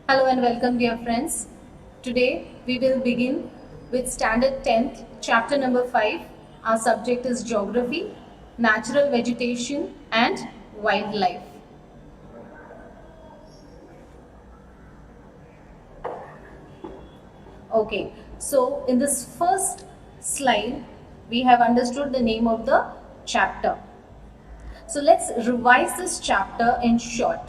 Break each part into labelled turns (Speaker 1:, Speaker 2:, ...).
Speaker 1: Hello and welcome, dear friends. Today we will begin with Standard 10th, chapter number 5. Our subject is Geography, Natural Vegetation and Wildlife. Okay, so in this first slide, we have understood the name of the chapter. So let's revise this chapter in short.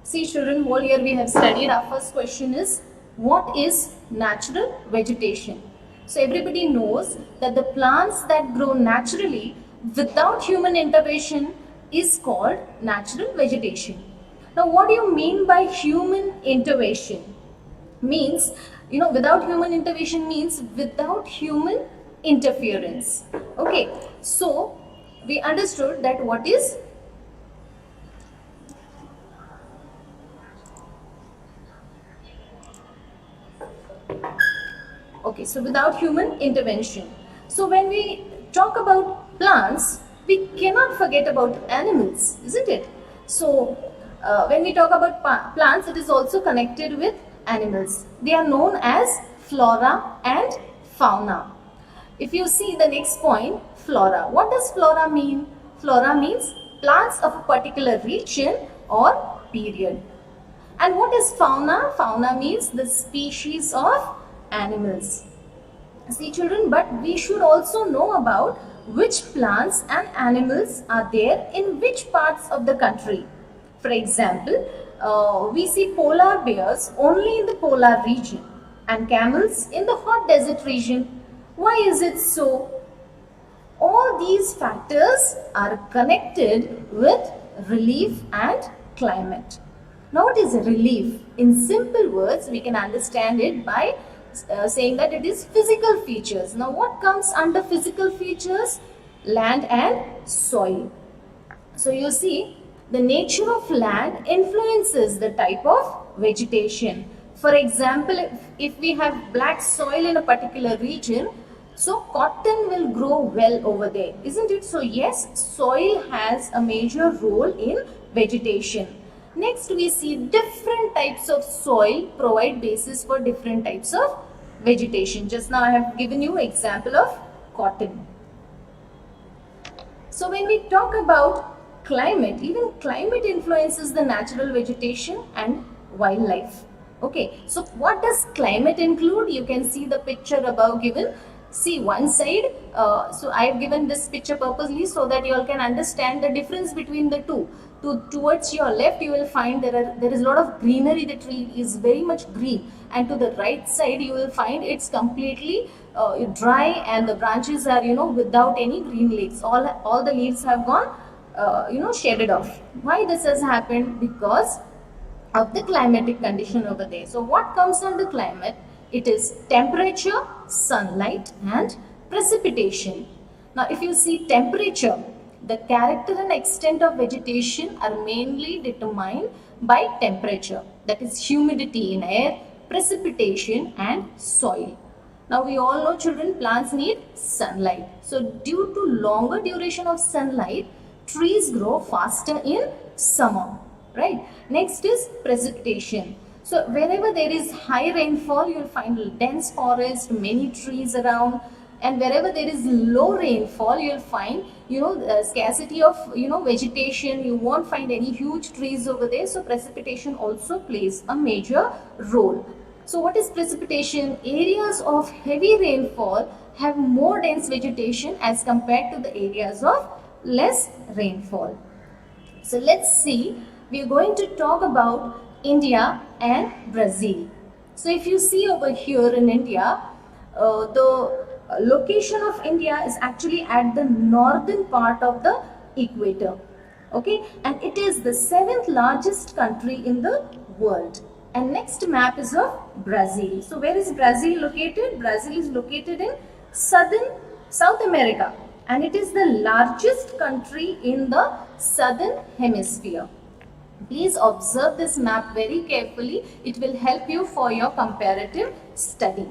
Speaker 1: See children, whole year we have studied. Our first question is, what is natural vegetation? So everybody knows that the plants that grow naturally without human intervention is called natural vegetation. Now what do you mean by human intervention? Means, without human intervention means without human interference. Okay, so we understood that what is Okay, so without human intervention. So when we talk about plants, we cannot forget about animals, isn't it? So when we talk about plants, it is also connected with animals. They are known as flora and fauna. If you see the next point, flora. What does flora mean? Flora means plants of a particular region or period. And what is fauna? Fauna means the species of animals. See children, but we should also know about which plants and animals are there in which parts of the country. For example, we see polar bears only in the polar region and camels in the hot desert region. Why is it so? All these factors are connected with relief and climate. Now what is relief? In simple words, we can understand it by saying that it is physical features. Now what comes under physical features? Land and soil. So you see, the nature of land influences the type of vegetation. For example, if we have black soil in a particular region, so cotton will grow well over there, isn't it? So yes, soil has a major role in vegetation. Next, we see different types of soil provide basis for different types of vegetation. Just now I have given you example of cotton. So when we talk about climate, even climate influences the natural vegetation and wildlife. Okay, so what does climate include? You can see the picture above given. See one side, so I have given this picture purposely so that you all can understand the difference between the two. Towards your left you will find there is a lot of greenery. The tree is very much green, and to the right side you will find it's completely dry and the branches are without any green leaves. All the leaves have gone shaded off. Why this has happened? Because of the climatic condition over there. So what comes under climate? It is temperature, sunlight and precipitation. Now if you see temperature, the character and extent of vegetation are mainly determined by temperature, that is humidity in air, precipitation and soil. Now we all know children, plants need sunlight. So due to longer duration of sunlight, trees grow faster in summer, right? Next is precipitation. So wherever there is high rainfall, you will find dense forest, many trees around, and wherever there is low rainfall, you will find scarcity of vegetation. You won't find any huge trees over there. So precipitation also plays a major role. So what is precipitation? Areas of heavy rainfall have more dense vegetation as compared to the areas of less rainfall. So let's see, we are going to talk about India and Brazil. So if you see over here in India, the location of India is actually at the northern part of the equator. Okay, and it is the 7th largest country in the world. And next map is of Brazil. So where is Brazil located? Brazil is located in South America, and it is the largest country in the southern hemisphere. Please observe this map very carefully. It will help you for your comparative study.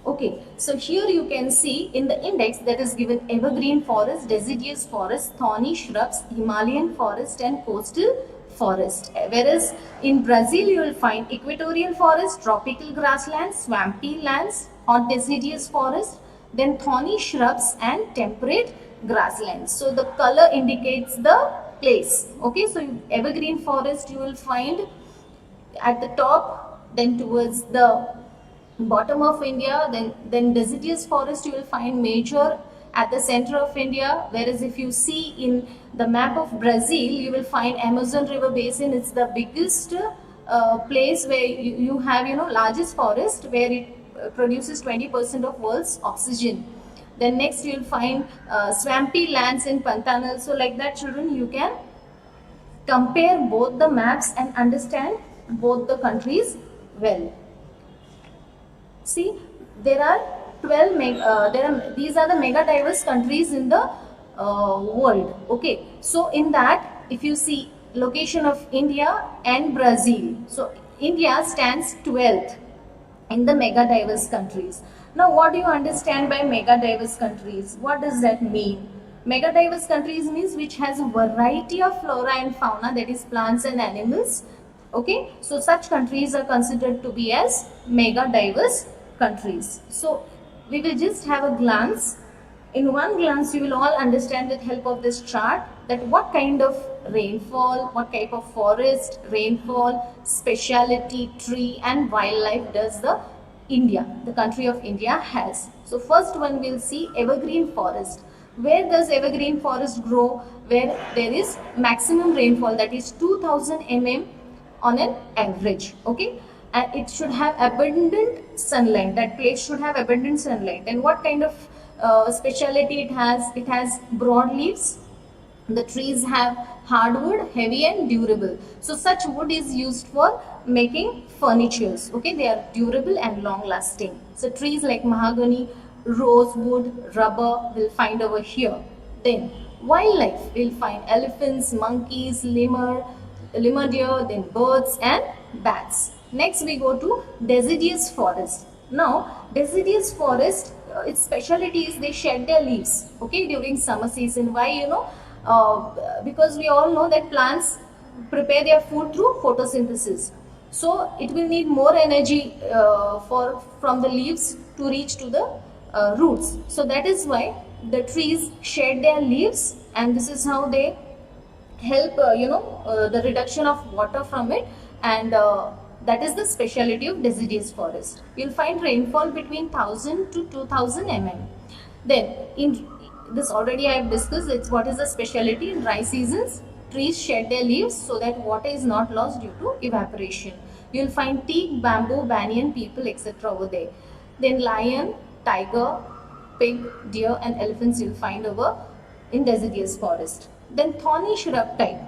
Speaker 1: Okay, so here you can see in the index that is given evergreen forest, deciduous forest, thorny shrubs, Himalayan forest and coastal forest. Whereas in Brazil you will find equatorial forest, tropical grasslands, swampy lands, hot deciduous forest, then thorny shrubs and temperate grasslands. So the color indicates the place. Okay, so evergreen forest you will find at the top, then towards the bottom of India, then deciduous forest you will find major at the center of India. Whereas if you see in the map of Brazil, you will find Amazon River Basin. It's the biggest place where you have largest forest, where it produces 20% of world's oxygen. Then next you will find swampy lands in Pantanal. So like that, children, you can compare both the maps and understand both the countries well. See, there are 12 these are the mega diverse countries in the world. Okay, so in that, if you see location of India and Brazil, so India stands 12th in the mega diverse countries. Now what do you understand by mega diverse countries? What does that mean? Mega diverse countries means which has a variety of flora and fauna, that is plants and animals. Okay, so such countries are considered to be as mega diverse countries. So we will just have a glance. In one glance, you will all understand with help of this chart that what kind of rainfall, what type of forest, rainfall, speciality, tree and wildlife does the country of India has. So first one we'll see evergreen forest. Where does evergreen forest grow? Where there is maximum rainfall, that is 2000 mm on an average. Okay, and it should have abundant sunlight. That place should have abundant sunlight. And what kind of speciality it has? It has broad leaves. The trees have hardwood, heavy and durable. So such wood is used for making furnitures. Okay, they are durable and long lasting. So trees like mahogany, rosewood, rubber will find over here. Then wildlife, we'll find elephants, monkeys, lemur deer, then birds and bats. Next we go to deciduous forest. Now deciduous forest, its specialty is they shed their leaves, okay, during summer season. Why? Because we all know that plants prepare their food through photosynthesis. So it will need more energy from the leaves to reach to the roots. So that is why the trees shed their leaves, and this is how they help the reduction of water from it, and that is the speciality of deciduous forest. You'll find rainfall between 1000 to 2000 mm. Then in this already I have discussed, it's what is the speciality. In dry seasons, trees shed their leaves so that water is not lost due to evaporation. You'll find teak, bamboo, banyan, people, etc. over there. Then lion, tiger, pig, deer and elephants you'll find over in deciduous forest. Then thorny shrub type.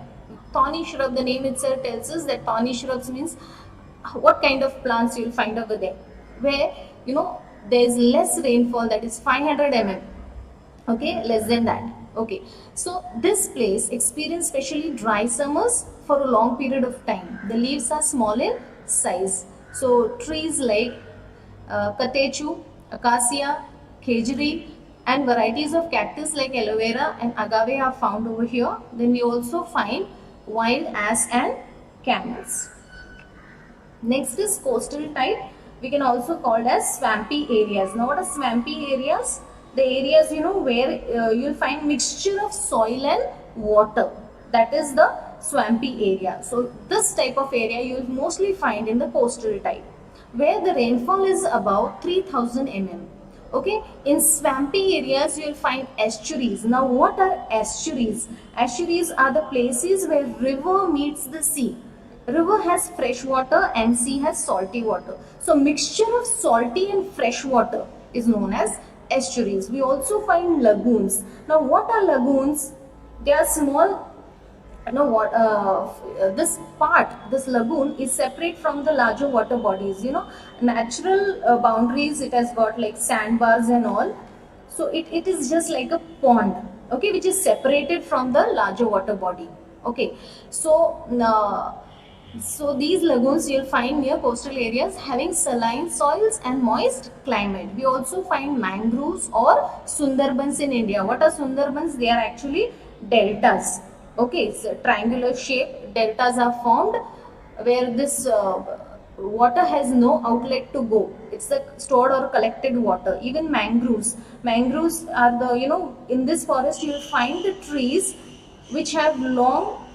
Speaker 1: Thorny shrub, the name itself tells us that thorny shrubs means what kind of plants you'll find over there, where there is less rainfall, that is 500 mm. Okay, less than that. Okay, so this place experience especially dry summers for a long period of time. The leaves are small in size. So trees like katechu, acacia, khejri and varieties of cactus like aloe vera and agave are found over here. Then we also find wild ass and camels. Next is coastal type. We can also call it as swampy areas. Now what are swampy areas? The areas where you'll find mixture of soil and water. That is the swampy area. So this type of area you'll mostly find in the coastal type, where the rainfall is above 3000 mm. Okay, in swampy areas you will find estuaries. Now what are estuaries? Estuaries are the places where river meets the sea. River has fresh water and sea has salty water. So mixture of salty and fresh water is known as estuaries. We also find lagoons. Now what are lagoons? They are small, this lagoon is separate from the larger water bodies. Natural boundaries, it has got like sandbars and all. So it is just like a pond, okay, which is separated from the larger water body. Okay, so these lagoons you'll find near coastal areas having saline soils and moist climate. We also find mangroves or sundarbans in India. What are sundarbans? They are actually deltas. Okay, so triangular shape deltas are formed where this water has no outlet to go. It's the stored or collected water. Even mangroves are the, in this forest you will find the trees which have long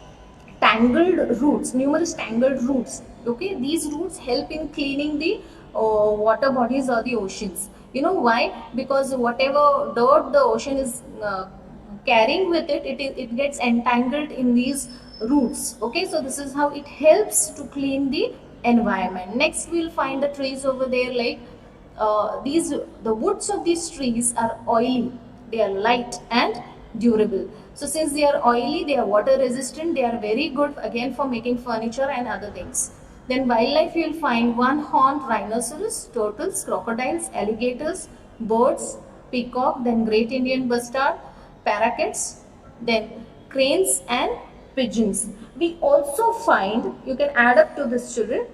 Speaker 1: tangled roots, numerous tangled roots. Okay, these roots help in cleaning the water bodies or the oceans. You know why? Because whatever dirt the ocean is carrying with it, it gets entangled in these roots. Okay, so this is how it helps to clean the environment. Next, we'll find the trees over there, like the woods of these trees are oily, they are light and durable. So since they are oily, they are water resistant, they are very good again for making furniture and other things. Then wildlife, you will find one-horned rhinoceros, turtles, crocodiles, alligators, birds, peacock, then great Indian bustard, parakeets, then cranes and pigeons. We also find, you can add up to this, children,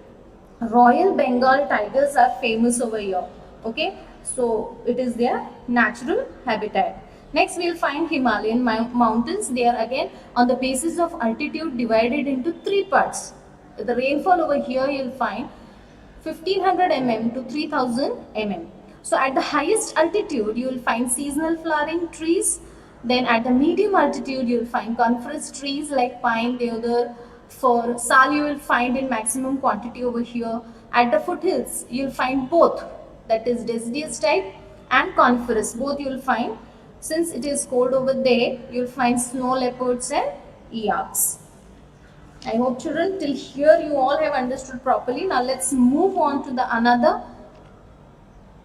Speaker 1: Royal Bengal tigers are famous over here. Okay, so it is their natural habitat. Next, we will find Himalayan mountains. They are again on the basis of altitude divided into three parts. The rainfall over here you will find 1500 mm to 3000 mm. So at the highest altitude you will find seasonal flowering trees. Then at the medium altitude you will find coniferous trees like pine, deodar, fir, sal you will find in maximum quantity over here. At the foothills you will find both, that is deciduous type and coniferous, both you will find. Since it is cold over there, you will find snow leopards and earths. I hope, children, till here you all have understood properly. Now let's move on to the another.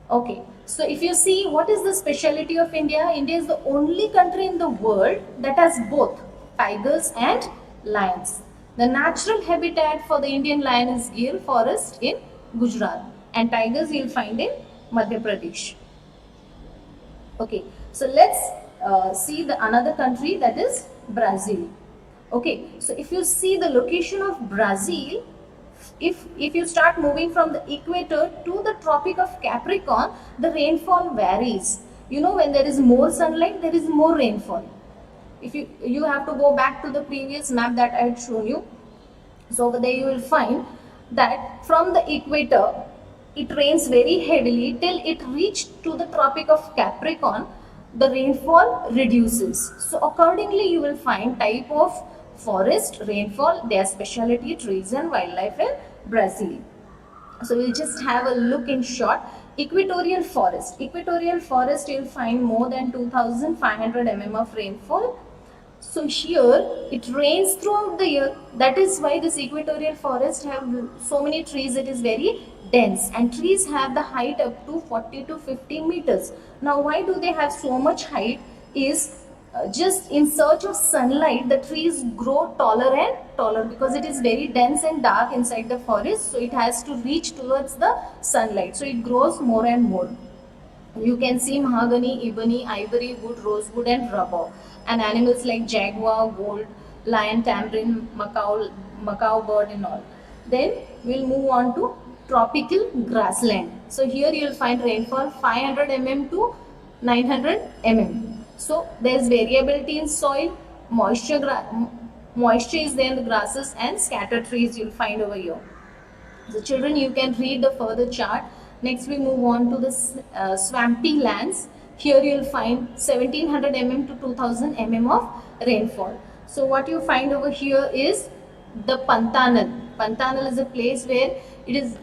Speaker 1: Okay, so if you see what is the speciality of India, India is the only country in the world that has both tigers and lions. The natural habitat for the Indian lion is Gir forest in Gujarat, and tigers you will find in Madhya Pradesh. Okay, so let's see the another country, that is Brazil. Okay, so if you see the location of Brazil, if you start moving from the equator to the Tropic of Capricorn, the rainfall varies. You know, when there is more sunlight, there is more rainfall. If you have to go back to the previous map that I had shown you. So over there you will find that from the equator, it rains very heavily till it reached to the Tropic of Capricorn, the rainfall reduces. So accordingly you will find type of forest, rainfall, their specialty, trees and wildlife in Brazil. So we'll just have a look in short. Equatorial forest. Equatorial forest you will find more than 2500 mm of rainfall. So here it rains throughout the year. That is why this equatorial forest have so many trees. It is very dense, and trees have the height up to 40 to 50 meters. Now why do they have so much height is just in search of sunlight, the trees grow taller and taller because it is very dense and dark inside the forest. So it has to reach towards the sunlight. So it grows more and more. You can see mahogany, ebony, ivory wood, rosewood and rubber. And animals like jaguar, gold, lion, tamarin, macaw bird and all. Then we'll move on to tropical grassland. So here you will find rainfall 500 mm to 900 mm. So there is variability in soil, moisture is there in the grasses, and scattered trees you will find over here. So children, you can read the further chart. Next we move on to the swampy lands. Here you will find 1700 mm to 2000 mm of rainfall. So what you find over here is the Pantanal. Pantanal is a place where it is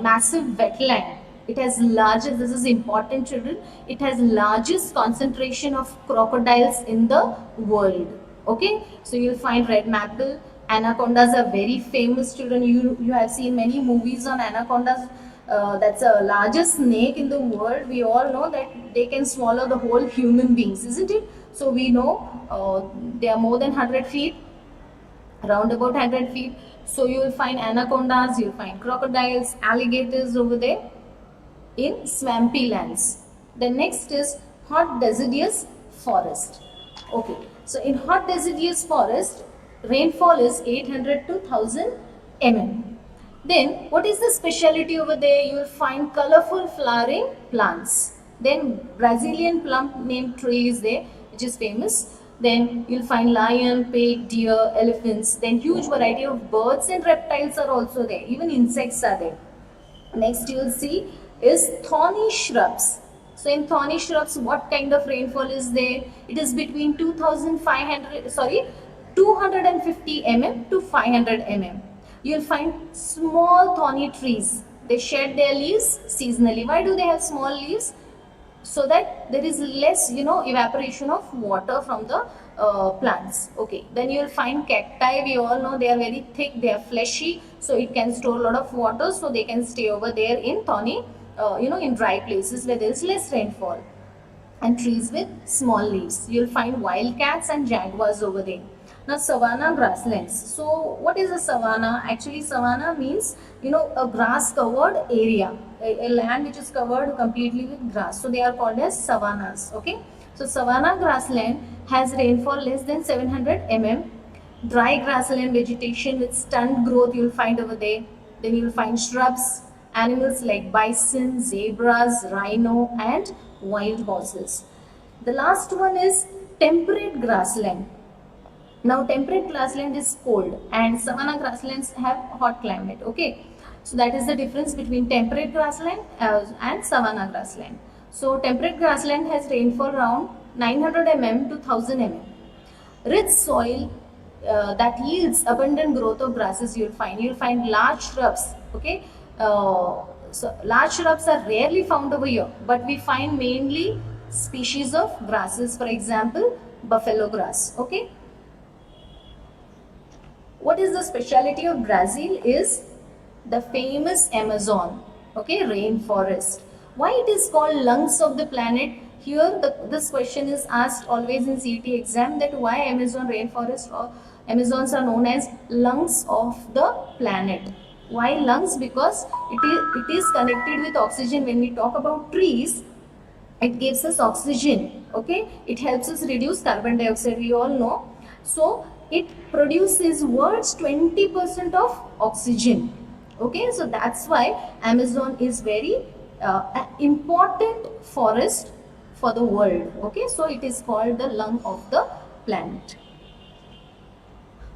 Speaker 1: massive wetland. It has largest, this is important, children, it has largest concentration of crocodiles in the world. Okay, so you will find red maple. Anacondas are very famous, children. You have seen many movies on anacondas. That's the largest snake in the world. We all know that they can swallow the whole human beings, isn't it? So we know they are more than 100 feet, around about 100 feet. So you will find anacondas, you will find crocodiles, alligators over there in swampy lands. The next is hot deciduous forest. Okay, so in hot deciduous forest, rainfall is 800 to 1000 mm. Then what is the speciality over there? You will find colorful flowering plants. Then Brazilian plum named tree is there, which is famous. Then you'll find lion, pig, deer, elephants. Then huge variety of birds and reptiles are also there. Even insects are there. Next you'll see is thorny shrubs. So in thorny shrubs, what kind of rainfall is there? It is between 250 mm to 500 mm. You'll find small thorny trees. They shed their leaves seasonally. Why do they have small leaves? So that there is less evaporation of water from the plants. Okay, then you will find cacti. We all know they are very thick, they are fleshy, so it can store a lot of water, so they can stay over there in thorny in dry places where there is less rainfall. And trees with small leaves. You'll find wildcats and jaguars over there. Now savanna grasslands. So what is a savanna? Actually savanna means a grass covered area, a land which is covered completely with grass. So they are called as savannas. Okay. So savanna grassland has rainfall less than 700 mm. Dry grassland vegetation with stunt growth you'll find over there. Then you'll find shrubs, animals like bison, zebras, rhino and wild horses. The last one is temperate grassland. Now temperate grassland is cold and savanna grasslands have hot climate. Okay, so that is the difference between temperate grassland and savanna grassland. So temperate grassland has rainfall around 900 mm to 1000 mm. Rich soil that yields abundant growth of grasses you'll find large shrubs. Okay, so large shrubs are rarely found over here, but we find mainly species of grasses, for example buffalo grass. Okay, what is the speciality of Brazil is the famous Amazon, okay, rainforest. Why it is called lungs of the planet? Here this question is asked always in CET exam, that why Amazon rainforest or Amazons are known as lungs of the planet. Why lungs? Because it is connected with oxygen. When we talk about trees, it gives us oxygen. Okay, it helps us reduce carbon dioxide, we all know. So it produces world's 20% of oxygen. Okay, so that's why Amazon is very important forest for the world. Okay, so it is called the lung of the planet.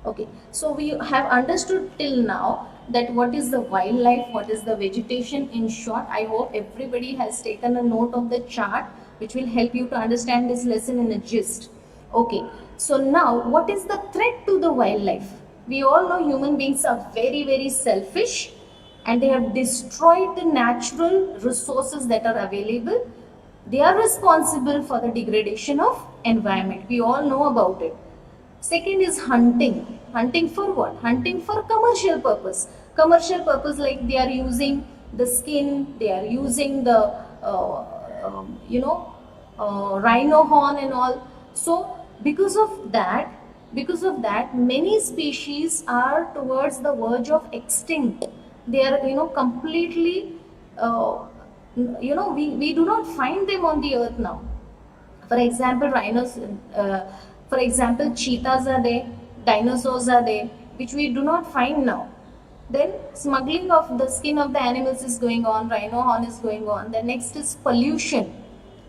Speaker 1: Okay, so we have understood till now that what is the wildlife, what is the vegetation in short. I hope everybody has taken a note of the chart which will help you to understand this lesson in a gist. Okay, so now what is the threat to the wildlife? We all know human beings are very, very selfish and they have destroyed the natural resources that are available. They are responsible for the degradation of environment. We all know about it. Second is hunting. Hunting for what? Hunting for commercial purpose. Commercial purpose, like they are using the skin, they are using the rhino horn and all. So because of that, many species are towards the verge of extinct. They are completely we do not find them on the earth now. For example, rhinos. For example, cheetahs are there, dinosaurs are there, which we do not find now. Then smuggling of the skin of the animals is going on, rhino horn is going on. The next is pollution.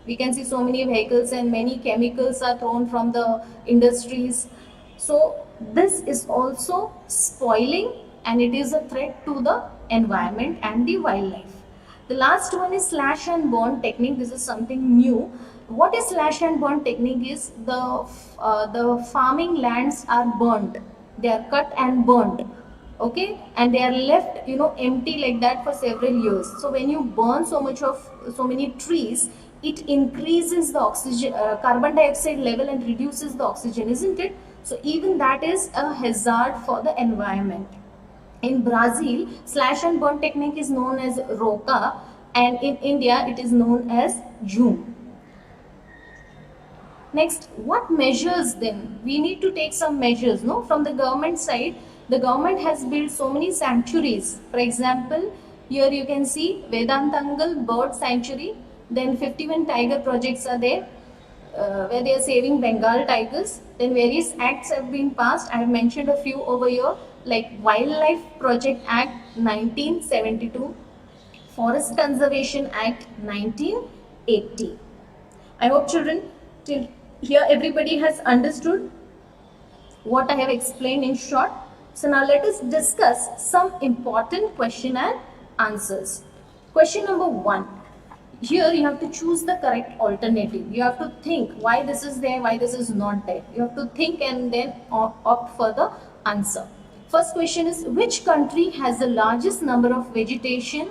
Speaker 1: We can see so many vehicles and many chemicals are thrown from the industries. So this is also spoiling and it is a threat to the environment and the wildlife. The last one is slash and burn technique. This is something new. What is slash and burn technique is the farming lands are burnt. They are cut and burnt. Okay, and they are left empty like that for several years. So when you burn so many trees, it increases the oxygen carbon dioxide level and reduces the oxygen, isn't it? So even that is a hazard for the environment. In Brazil, slash and burn technique is known as roca, and in India it is known as Jhum. Next, what measures then? We need to take some measures, no? From the government side, the government has built so many sanctuaries. For example, here you can see Vedantangal Bird Sanctuary. Then 51 tiger projects are there, where they are saving Bengal tigers. Then various acts have been passed. I have mentioned a few over here, like Wildlife Project Act 1972, Forest Conservation Act 1980. I hope children till Here everybody has understood what I have explained in short. So now let us discuss some important question and answers. Question number 1. Here you have to choose the correct alternative. You have to think why this is there, why this is not there. You have to think and then opt for the answer. First question is, which country has the largest number of vegetation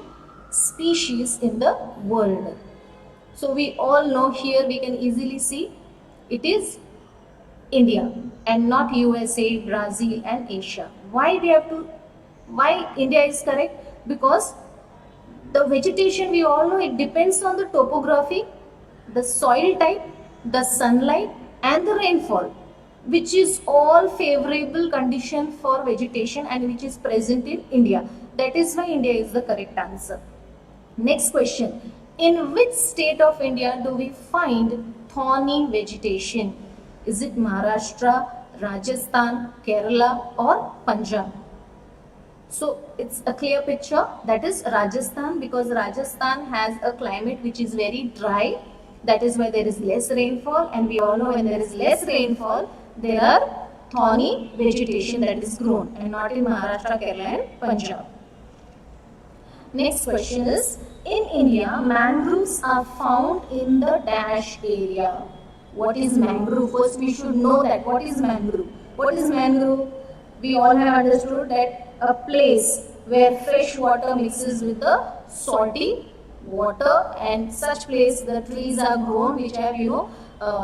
Speaker 1: species in the world? So we all know, here we can easily see it is India and not USA, Brazil and Asia. Why India is correct? Because the vegetation, we all know, it depends on the topography, the soil type, the sunlight and the rainfall, which is all favorable condition for vegetation and which is present in India. That is why India is the correct answer. Next question. In which state of India do we find thorny vegetation? Is it Maharashtra, Rajasthan, Kerala or Punjab? So it's a clear picture, that is Rajasthan, because Rajasthan has a climate which is very dry. That is why there is less rainfall, and we all know when there is less rainfall, there are thorny vegetation that is grown, and not in Maharashtra, Kerala and Punjab. Next question is, in India, mangroves are found in the dash area. What is mangrove? First we should know that. What is mangrove? What is mangrove? We all have understood that a place where fresh water mixes with the salty water, and such place the trees are grown which have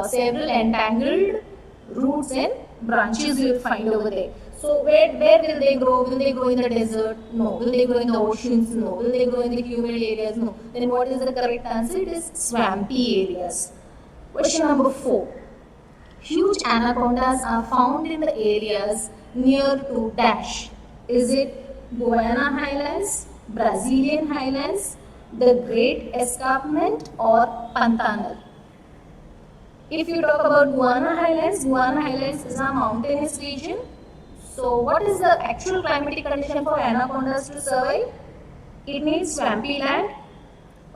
Speaker 1: several entangled roots and branches you will find over there. So where will they grow? Will they grow in the desert? No. Will they grow in the oceans? No. Will they grow in the humid areas? No. Then what is the correct answer? It is swampy areas. Question number 4. Huge anacondas are found in the areas near to dash. Is it Guiana Highlands, Brazilian Highlands, the Great Escarpment or Pantanal? If you talk about Guiana Highlands is a mountainous region. So what is the actual climatic condition for anacondas to survive? It needs swampy land.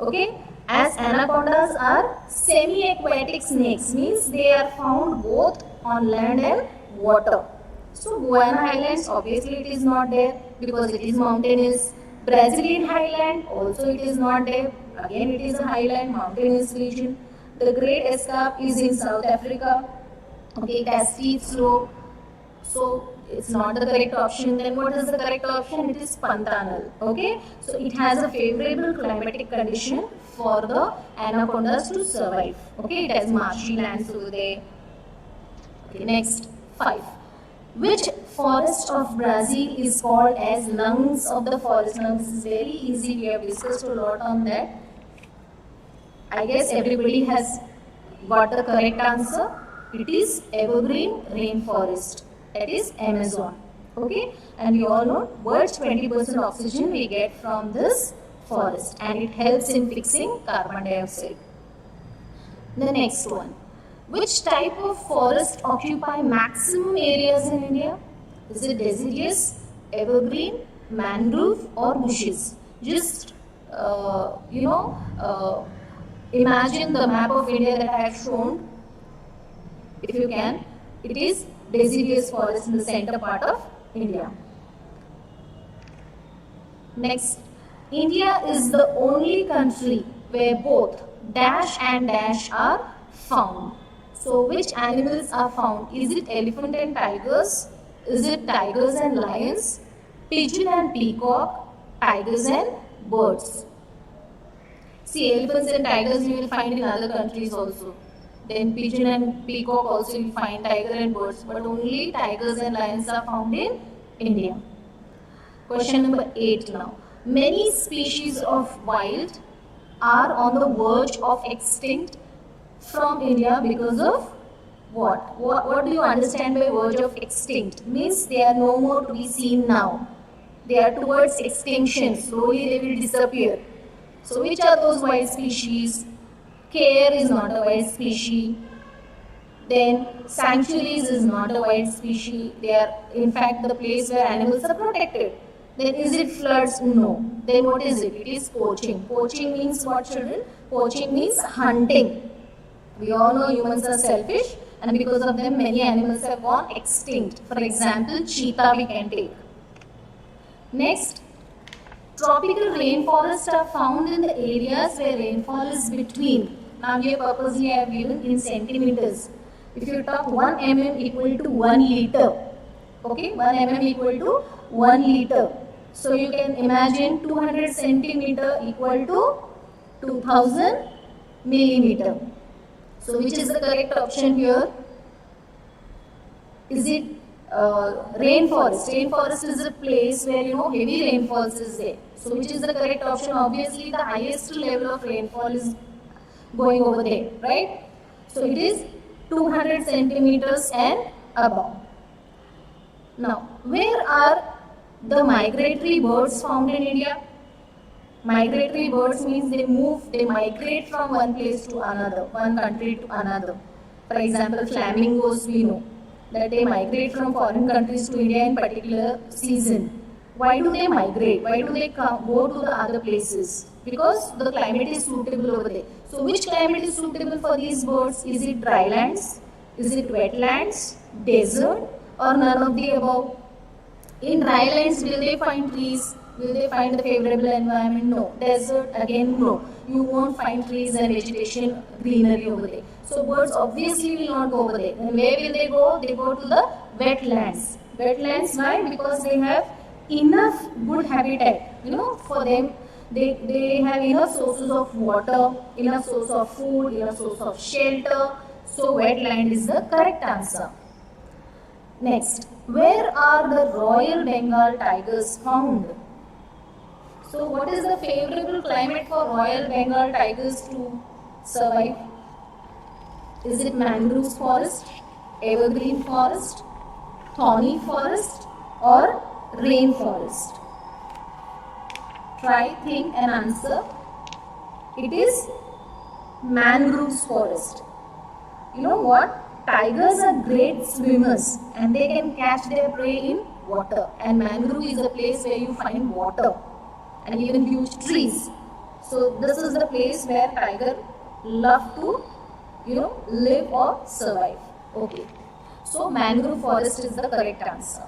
Speaker 1: Okay, as anacondas are semi-aquatic snakes, means they are found both on land and water. So Guiana Highlands, obviously it is not there because it is mountainous. Brazilian Highland, also it is not there. Again it is a highland, mountainous region. The Great Escarp is in South Africa. Okay, it has steep slope. So it's not the correct option. Then what is the correct option? It is Pantanal. Okay, so it has a favorable climatic condition for the anacondas to survive. Okay, it has marshy lands over there. Okay, next 5. Which forest of Brazil is called as lungs of the forest? Now this is very easy. We have discussed a lot on that. I guess everybody has got the correct answer. It is evergreen rainforest. That is Amazon. Okay, and you all know birds 20% oxygen we get from this forest, and it helps in fixing carbon dioxide. The next one. Which type of forest occupy maximum areas in India? Is it deciduous, evergreen, mangrove or bushes? Just imagine the map of India that I have shown. If you can, it is deciduous forest in the center part of India. Next, India is the only country where both dash and dash are found. So which animals are found? Is it elephant and tigers? Is it tigers and lions? Pigeon and peacock? Tigers and birds? See, elephants and tigers you will find in other countries also. Then pigeon and peacock also you will find, tiger and birds. But only tigers and lions are found in India. Question number 8 now. Many species of wild are on the verge of extinct from India because of what? What do you understand by verge of extinct? Means they are no more to be seen now. They are towards extinction. Slowly they will disappear. So which are those wild species? Care is not a wild species. Then sanctuaries is not a wild species. They are in fact the place where animals are protected. Then is it floods? No. Then what is it? It is poaching. Poaching means what, children? Poaching means hunting. We all know humans are selfish. and because of them many animals have gone extinct. For example, cheetah we can take. Next, tropical rainforests are found in the areas where rainfall is between. Now here purposely I have given in centimeters. If you talk 1 mm equal to 1 liter. Okay, 1 mm equal to 1 liter. So you can imagine 200 centimeter equal to 2000 millimeter. So which is the correct option here? Is it rainforest? Rainforest is a place where heavy rainfalls is there. So which is the correct option? Obviously the highest level of rainfall is going over there, right? So it is 200 centimeters and above. Now, where are the migratory birds found in India? Migratory birds means they migrate from one place to another, one country to another. For example, flamingos we know that they migrate from foreign countries to India in particular season. Why do they migrate? Why do they go to the other places? Because the climate is suitable over there. So which climate is suitable for these birds? Is it drylands? Is it wetlands? Desert? Or none of the above? In drylands, will they find trees? Will they find the favorable environment? No. Desert, again, no. You won't find trees and vegetation, greenery over there. So birds obviously will not go over there. And where will they go? They go to the wetlands. Wetlands, why? Because they have enough good habitat. For them, they have enough sources of water, enough source of food, enough source of shelter. So wetland is the correct answer. Next, where are the Royal Bengal tigers found? So what is the favorable climate for Royal Bengal tigers to survive? Is it mangrove forest, evergreen forest, thorny forest or rainforest? Try, think and answer. It is mangrove forest. You know what? Tigers are great swimmers and they can catch their prey in water, and mangrove is a place where you find water and even huge trees. So this is the place where tiger love to live or survive. Okay, so mangrove forest is the correct answer.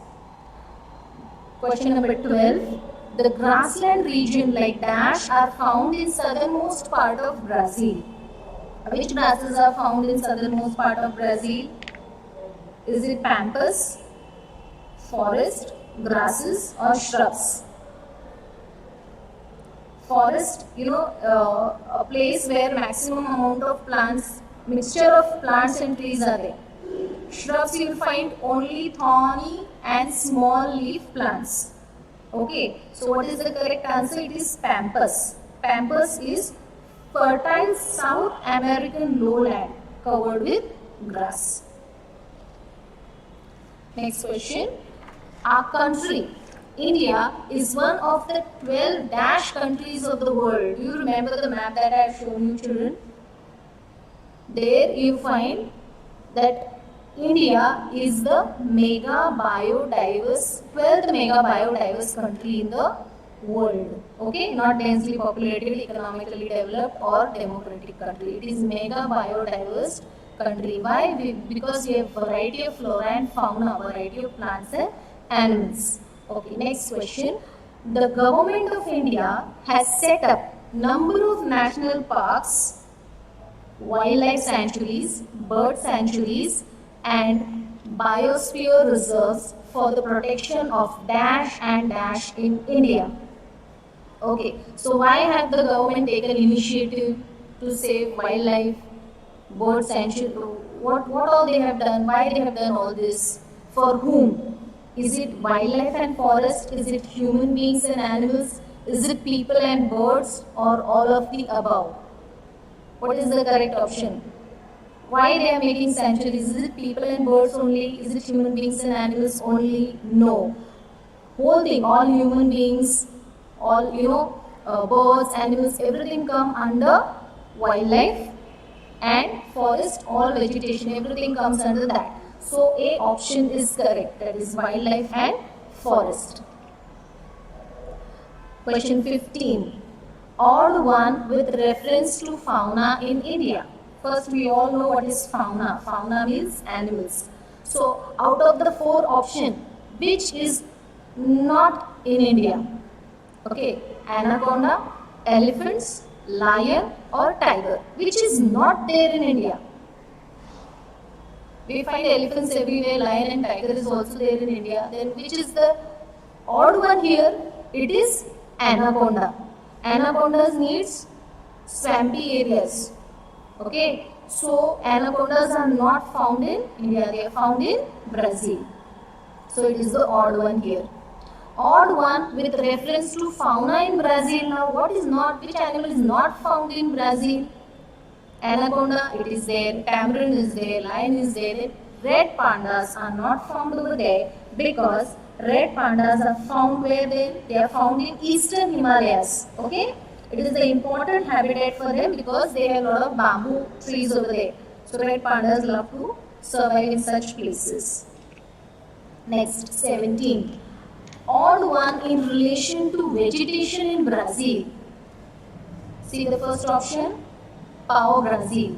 Speaker 1: Question number 12. The grassland region like dash are found in southernmost part of Brazil. Which grasses are found in southernmost part of Brazil? Is it pampas, forest, grasses or shrubs? Forest, a place where maximum amount of plants, mixture of plants and trees are there. Shrubs you will find only thorny and small leaf plants. Okay, so what is the correct answer? It is pampas. Pampas is fertile South American lowland covered with grass. Next question. Our country, India, is one of the 12 dash countries of the world. Do you remember the map that I have shown you, children? There you find that India is the mega biodiverse, 12th mega biodiverse country in the world. Okay, not densely populated, economically developed or democratic country. It is mega biodiverse country. Why? Because we have variety of flora and fauna, variety of plants and animals. Okay, next question. The government of India has set up number of national parks, wildlife sanctuaries, bird sanctuaries and biosphere reserves for the protection of dash and dash in India. Okay, so why have the government taken initiative to save wildlife, bird sanctuary? What all they have done? Why they have done all this? For whom? Is it wildlife and forest? Is it human beings and animals? Is it people and birds or all of the above? What is the correct option? Why they are making sanctuaries? Is it people and birds only? Is it human beings and animals only? No. Whole thing, all human beings, all birds, animals, everything come under wildlife and forest, all vegetation, everything comes under that. So A option is correct, that is wildlife and forest. Question 15. Odd one with reference to fauna in India. First, we all know what is fauna. Fauna means animals. So, out of the four options, which is not in India? Okay, anaconda, elephants, lion or tiger, which is not there in India. We find elephants everywhere, lion and tiger is also there in India. Then which is the odd one here? It is anaconda. Anacondas needs swampy areas. Okay, so anacondas are not found in India, they are found in Brazil. So it is the odd one here. Odd one with reference to fauna in Brazil. Now which animal is not found in Brazil? Anaconda, it is there, tamarin is there, lion is there. Red pandas are not found over there because red pandas are found where they are found in eastern Himalayas. Okay, it is the important habitat for them because they have a lot of bamboo trees over there. So red pandas love to survive in such places. Next, 17. Odd one in relation to vegetation in Brazil. See the first option, pau Brazil.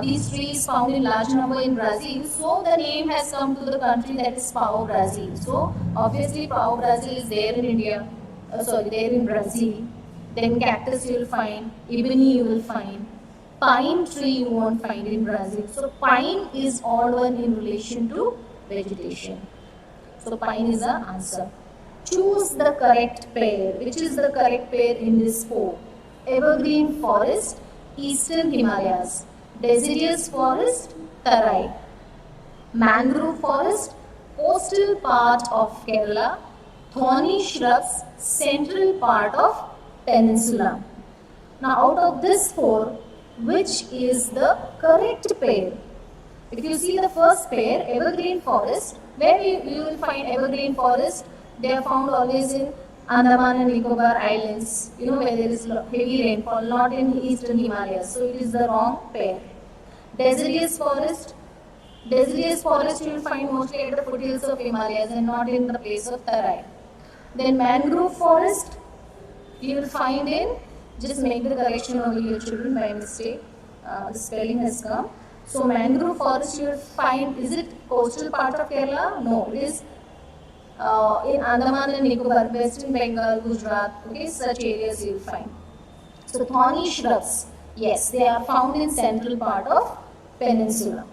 Speaker 1: These trees found in large number in Brazil, so the name has come to the country, that is pau Brazil. So obviously pau Brazil is there in India, there in Brazil. Then cactus you will find, ebony you will find, pine tree you won't find in Brazil. So pine is odd one in relation to vegetation. So pine is the answer. Choose the correct pair. Which is the correct pair in this four? Evergreen forest, eastern Himalayas. Deciduous forest, Tarai. Mangrove forest, coastal part of Kerala. Thorny shrubs, central part of peninsula. Now out of this four, which is the correct pair? If you see the first pair, evergreen forest, where you will find evergreen forest, they are found always in Andaman and Nicobar Islands, where there is heavy rainfall, not in eastern Himalayas. So it is the wrong pair. Deciduous forest you will find mostly at the foothills of Himalayas and not in the place of Tarai. Then mangrove forest you will find in, just make the correction over here children by mistake, the spelling has come. So mangrove forest you will find, is it coastal part of Kerala? No, it is in Andaman and Nicobar, Western Bengal, Gujarat, okay, such areas you will find. So thorny shrubs, yes, they are found in central part of peninsula.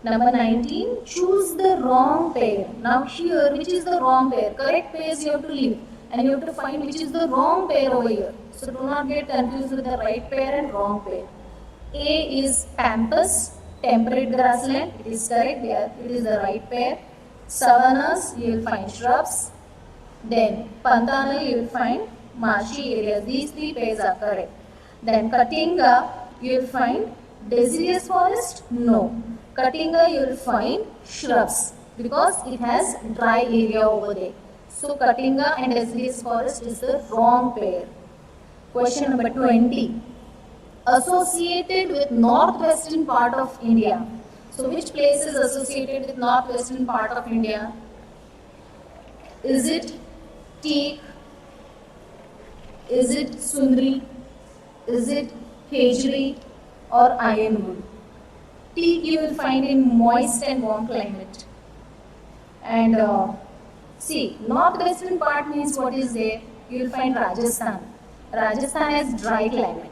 Speaker 1: Number 19, choose the wrong pair. Now here, which is the wrong pair? Correct pairs you have to leave and you have to find which is the wrong pair over here. So do not get confused with the right pair and wrong pair. A is pampas, temperate grassland, it is correct, it is the right pair. Savannas, you will find shrubs. Then Pantanal, you will find marshy areas. These three pairs are correct. Then Katinga, you will find deciduous forest? No. Katinga, you will find shrubs because it has dry area over there. So Katinga and deciduous forest is the wrong pair. Question number 20. Associated with northwestern part of India. So which place is associated with northwestern part of India? Is it teak? Is it sundri? Is it khejri or ironwood? Teak you will find in moist and warm climate. And see, northwestern part means what is there? You will find Rajasthan. Rajasthan has dry climate.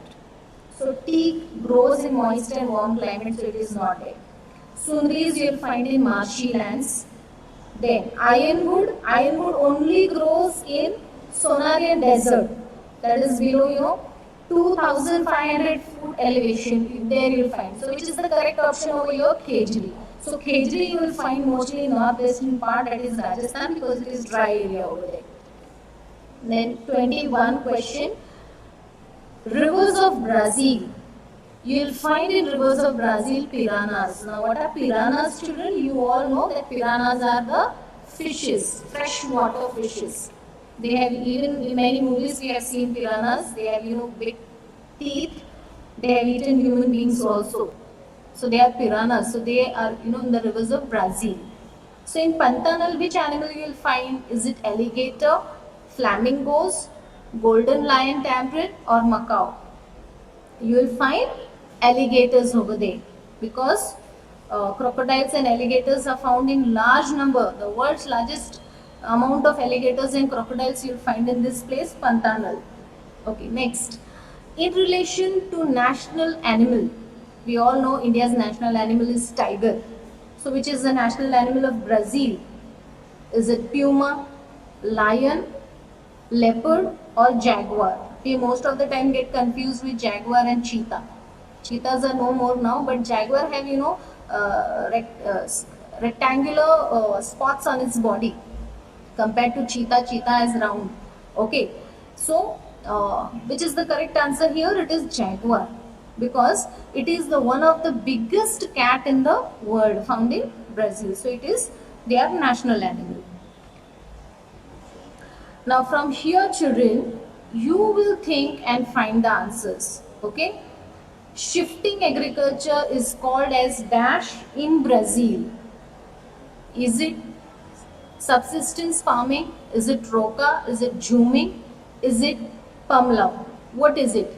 Speaker 1: So teak grows in moist and warm climate, so it is not there. Sundris you will find in marshy lands. Then ironwood only grows in Sonarian desert, that is below 2500 foot elevation, there you will find. So which is the correct option over here? Khejri. So khejri you will find mostly in northwestern part, that is Rajasthan, because it is dry area over there. Then 21 question. Rivers of Brazil. You will find in rivers of Brazil piranhas. Now what are piranhas, children? You all know that piranhas are the fishes, freshwater fishes. They have, even in many movies we have seen piranhas. They have big teeth. They have eaten human beings also. So they are piranhas. So they are in the rivers of Brazil. So in Pantanal, which animal you will find? Is it alligator, flamingos, golden lion tamarind or macaw? You will find alligators over there because crocodiles and alligators are found in large number. The world's largest amount of alligators and crocodiles you'll find in this place, Pantanal. Okay, next. In relation to national animal, we all know India's national animal is tiger. So which is the national animal of Brazil? Is it puma, lion, leopard or jaguar? We most of the time get confused with jaguar and cheetah. Cheetahs are no more now, but jaguar have rectangular spots on its body compared to cheetah. Cheetah is round. Okay, so which is the correct answer here? It is jaguar because it is the one of the biggest cat in the world found in Brazil. So it is their national animal. Now from here children, you will think and find the answers. Okay. Shifting agriculture is called as dash in Brazil. Is it subsistence farming? Is it roca? Is it zooming? Is it pamlau? What is it?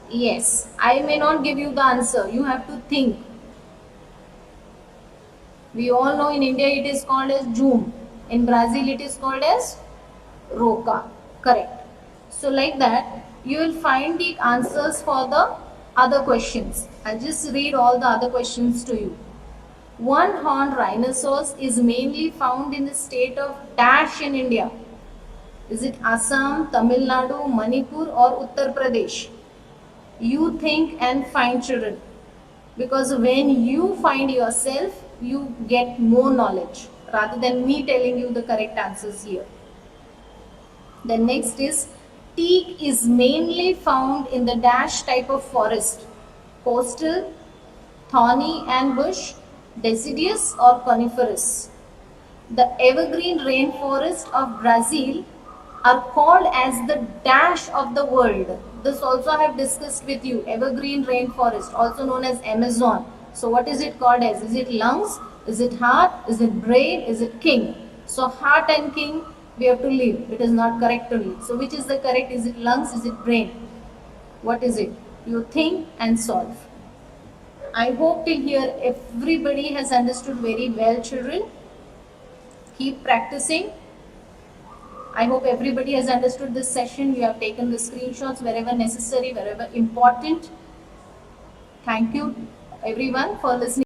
Speaker 1: Yes, I may not give you the answer. You have to think. We all know in India it is called as zoom. In Brazil it is called as roca. Correct. So like that, you will find the answers for the other questions. I'll just read all the other questions to you. One-horned rhinoceros is mainly found in the state of dash in India. Is it Assam, Tamil Nadu, Manipur or Uttar Pradesh? You think and find children. Because when you find yourself, you get more knowledge rather than me telling you the correct answers here. The next is teak is mainly found in the dash type of forest. Coastal, thorny and bush, deciduous or coniferous. The evergreen rainforest of Brazil are called as the dash of the world. This also I have discussed with you. Evergreen rainforest, also known as Amazon. So what is it called as? Is it lungs? Is it heart? Is it brain? Is it king? So heart and king we have to leave. It is not correct to leave. So which is the correct? Is it lungs? Is it brain? What is it? You think and solve. I hope till here everybody has understood very well children. Keep practicing. I hope everybody has understood this session. You have taken the screenshots wherever necessary, wherever important. Thank you everyone for listening.